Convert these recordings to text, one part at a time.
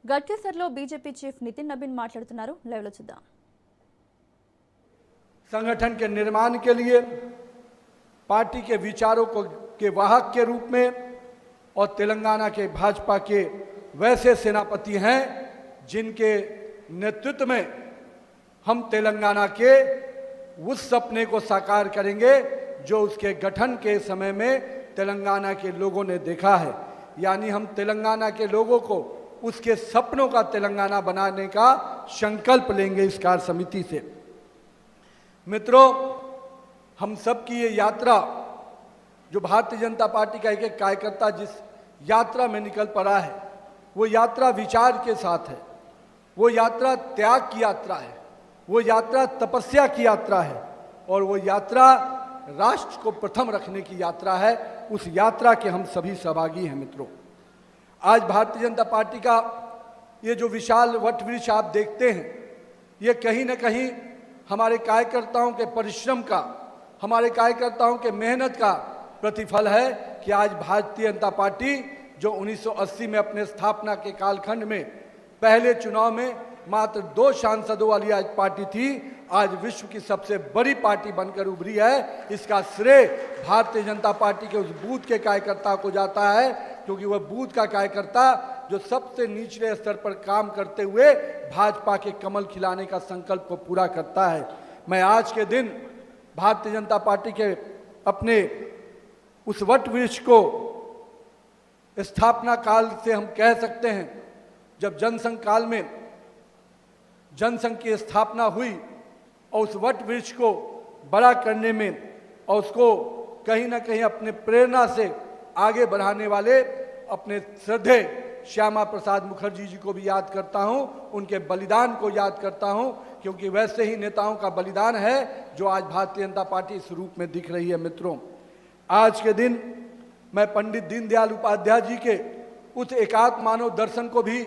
గట్కేసర్లో BJP chief Nitin Nabin మాట్లాడుతున్నారు. Live లో చూద్దాం. संगठन के निर्माण के लिए पार्टी के विचारों को के वाहक के रूप में और तेलंगाना के भाजपा के वैसे सेनापति हैं जिनके नेतृत्व में हम तेलंगाना के उस सपने को साकार करेंगे जो उसके गठन के समय में तेलंगाना के लोगों ने देखा है। यानी हम तेलंगाना के लोगों को उसके सपनों का तेलंगाना बनाने का संकल्प लेंगे इस कार्य समिति से। मित्रों, हम सब की ये यात्रा जो भारतीय जनता पार्टी का एक एक कार्यकर्ता जिस यात्रा में निकल पड़ा है, वो यात्रा विचार के साथ है, वो यात्रा त्याग की यात्रा है, वो यात्रा तपस्या की यात्रा है और वो यात्रा राष्ट्र को प्रथम रखने की यात्रा है। उस यात्रा के हम सभी सहभागी हैं। मित्रों, आज भारतीय जनता पार्टी का ये जो विशाल वटवृक्ष आप देखते हैं, ये कहीं न कहीं हमारे कार्यकर्ताओं के परिश्रम का, हमारे कार्यकर्ताओं के मेहनत का प्रतिफल है कि आज भारतीय जनता पार्टी जो 1980 में अपने स्थापना के कालखंड में पहले चुनाव में मात्र 2 सांसदों वाली आज पार्टी थी, आज विश्व की सबसे बड़ी पार्टी बनकर उभरी है। इसका श्रेय भारतीय जनता पार्टी के उस बूथ के कार्यकर्ता को जाता है, क्योंकि वह बूथ का कार्यकर्ता जो सबसे निचले स्तर पर काम करते हुए भाजपा के कमल खिलाने का संकल्प को पूरा करता है। मैं आज के दिन भारतीय जनता पार्टी के अपने उस वटवृक्ष को स्थापना काल से हम कह सकते हैं, जब जनसंघ काल में जनसंघ की स्थापना हुई और उस वटवृक्ष को बड़ा करने में और उसको कहीं ना कहीं अपने प्रेरणा से आगे बढ़ाने वाले अपने श्रद्धेय श्यामा प्रसाद मुखर्जी जी को भी याद करता हूं, उनके बलिदान को याद करता हूं, क्योंकि वैसे ही नेताओं का बलिदान है जो आज भारतीय जनता पार्टी इस रूप में दिख रही है। मित्रों, आज के दिन मैं पंडित दीनदयाल उपाध्याय जी के उस एकात्म मानव दर्शन को भी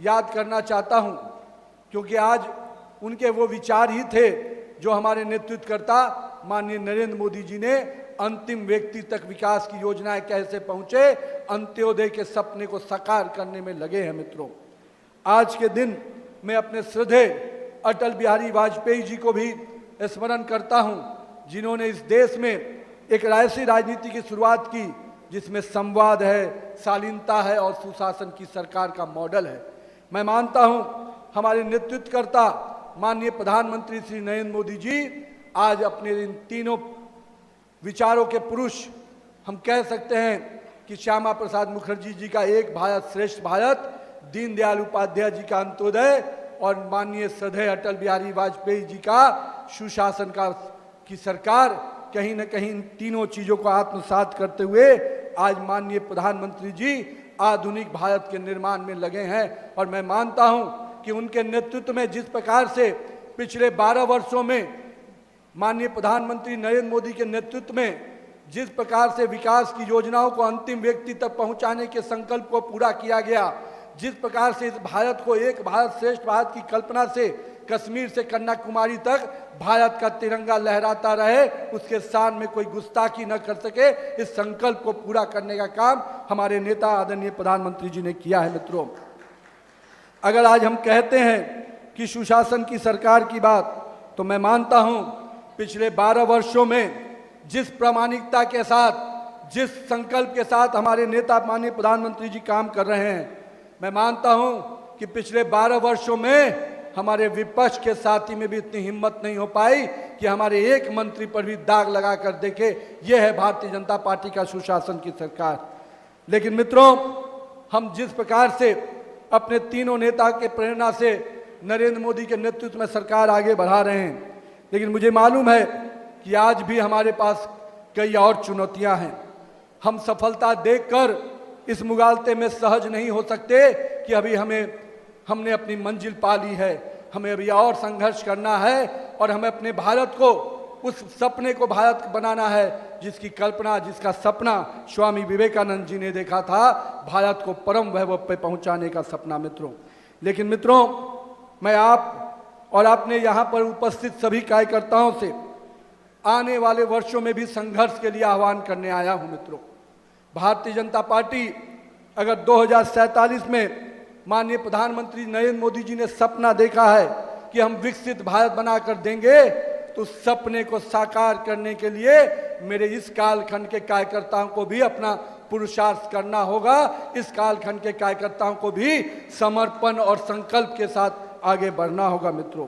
याद करना चाहता हूं, क्योंकि आज उनके वो विचार ही थे जो हमारे नेतृत्वकर्ता माननीय नरेंद्र मोदी जी ने अंतिम व्यक्ति तक विकास की योजनाएं कैसे पहुंचे, अंत्योदय के सपने को साकार करने में लगे हैं। मित्रों, आज के दिन मैं अपने श्रद्धेय अटल बिहारी वाजपेयी जी को भी स्मरण करता हूं, जिन्होंने इस देश में एक ऐसी राजनीति की शुरुआत की जिसमें संवाद है, शालीनता है और सुशासन की सरकार का मॉडल है। मैं मानता हूं हमारे नेतृत्वकर्ता माननीय प्रधानमंत्री श्री नरेंद्र मोदी जी आज अपने इन तीनों विचारों के पुरुष हम कह सकते हैं कि श्यामा प्रसाद मुखर्जी जी का एक भारत श्रेष्ठ भारत, दीनदयाल उपाध्याय जी का अंत्योदय और माननीय श्रद्धेय अटल बिहारी वाजपेयी जी का सुशासन की सरकार, कहीं न कहीं इन तीनों चीजों को आत्मसात करते हुए आज माननीय प्रधानमंत्री जी आधुनिक भारत के निर्माण में लगे हैं। और मैं मानता हूं कि उनके नेतृत्व में जिस प्रकार से पिछले 12 वर्षों में माननीय प्रधानमंत्री नरेंद्र मोदी के नेतृत्व में जिस प्रकार से विकास की योजनाओं को अंतिम व्यक्ति तक पहुंचाने के संकल्प को पूरा किया गया, जिस प्रकार से इस भारत को एक भारत श्रेष्ठ भारत की कल्पना से कश्मीर से कन्याकुमारी तक भारत का तिरंगा लहराता रहे, उसके शान में कोई गुस्ताखी न कर सके, इस संकल्प को पूरा करने का काम हमारे नेता आदरणीय प्रधानमंत्री जी ने किया है। मित्रों, अगर आज हम कहते हैं कि सुशासन की सरकार की बात, तो मैं मानता हूं पिछले 12 वर्षों में जिस प्रामाणिकता के साथ, जिस संकल्प के साथ हमारे नेता माननीय प्रधानमंत्री जी काम कर रहे हैं, मैं मानता हूं कि पिछले 12 वर्षों में हमारे विपक्ष के साथी में भी इतनी हिम्मत नहीं हो पाई कि हमारे एक मंत्री पर भी दाग लगा कर देखे। यह है भारतीय जनता पार्टी का सुशासन की सरकार। लेकिन मित्रों, हम जिस प्रकार से अपने तीनों नेता के प्रेरणा से नरेंद्र मोदी के नेतृत्व में सरकार आगे बढ़ा रहे हैं, लेकिन मुझे मालूम है कि आज भी हमारे पास कई और चुनौतियां हैं। हम सफलता देखकर इस मुगालते में सहज नहीं हो सकते कि अभी हमने अपनी मंजिल पा ली है, हमें अभी और संघर्ष करना है और हमें अपने भारत को, उस सपने को भारत बनाना है जिसकी कल्पना, जिसका सपना स्वामी विवेकानंद जी ने देखा था, भारत को परम वैभव पे पहुंचाने का सपना। मित्रों, लेकिन मित्रों, मैं आप और आपने यहाँ पर उपस्थित सभी कार्यकर्ताओं से आने वाले वर्षों में भी संघर्ष के लिए आह्वान करने आया हूँ। मित्रों, भारतीय जनता पार्टी अगर 2047 में माननीय प्रधानमंत्री नरेंद्र मोदी जी ने सपना देखा है कि हम विकसित भारत बनाकर देंगे, तो उस सपने को साकार करने के लिए मेरे इस कालखंड के कार्यकर्ताओं को भी अपना पुरुषार्थ करना होगा। इस कालखंड के कार्यकर्ताओं को भी समर्पण और संकल्प के साथ आगे बढ़ना होगा। मित्रों,